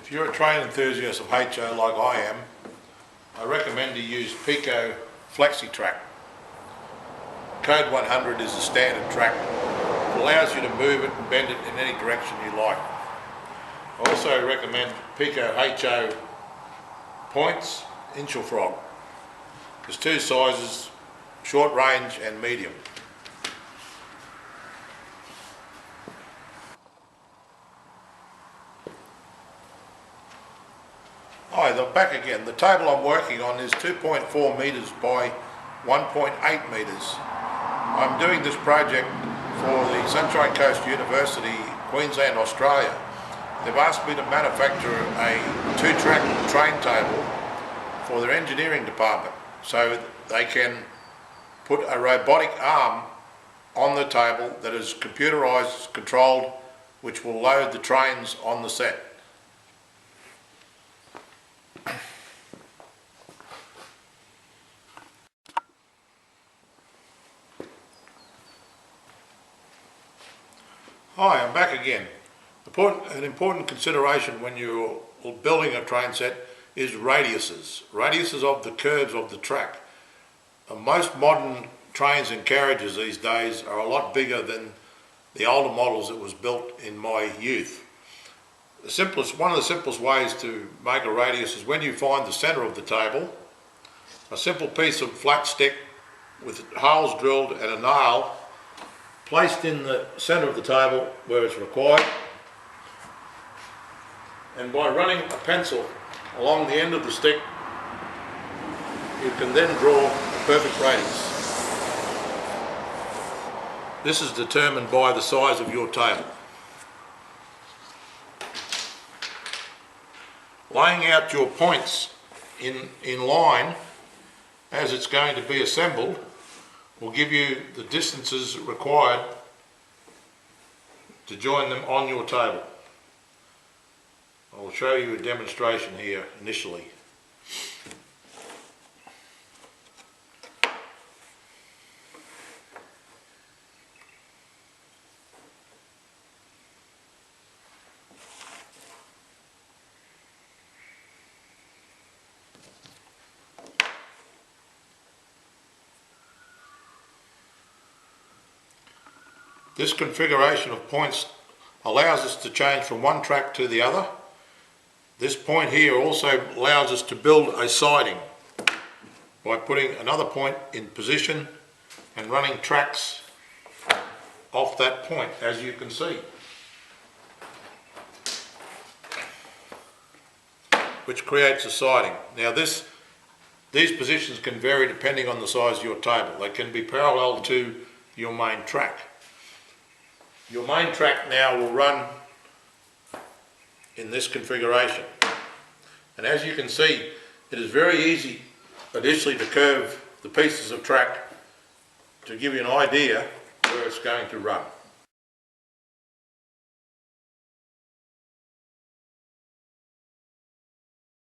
If you're a train enthusiast of HO like I am, I recommend you use Peco FlexiTrack. Code 100 is the standard track. It allows you to move it and bend it in any direction you like. I also recommend Peco HO Points Inchfrog. There's two sizes, short range and medium. Hi, I'm back again. The table I'm working on is 2.4 metres by 1.8 metres. I'm doing this project for the Sunshine Coast University, Queensland, Australia. They've asked me to manufacture a two-track train table for their engineering department so they can put a robotic arm on the table that is computerised, controlled, which will load the trains on the set. Hi, I'm back again. An important consideration when you're building a train set is radiuses. Radiuses of the curves of the track. Most modern trains and carriages these days are a lot bigger than the older models that was built in my youth. One of the simplest ways to make a radius is when you find the centre of the table, a simple piece of flat stick with holes drilled and a nail placed in the centre of the table where it's required, and by running a pencil along the end of the stick you can then draw a perfect radius. This is determined by the size of your table. Laying out your points in line as it's going to be assembled will give you the distances required to join them on your table. I'll show you a demonstration here initially. This configuration of points allows us to change from one track to the other. This point here also allows us to build a siding by putting another point in position and running tracks off that point, as you can see, which creates a siding. Now these positions can vary depending on the size of your table. They can be parallel to your main track. Your main track now will run in this configuration, and as you can see, it is very easy initially to curve the pieces of track to give you an idea where it's going to run.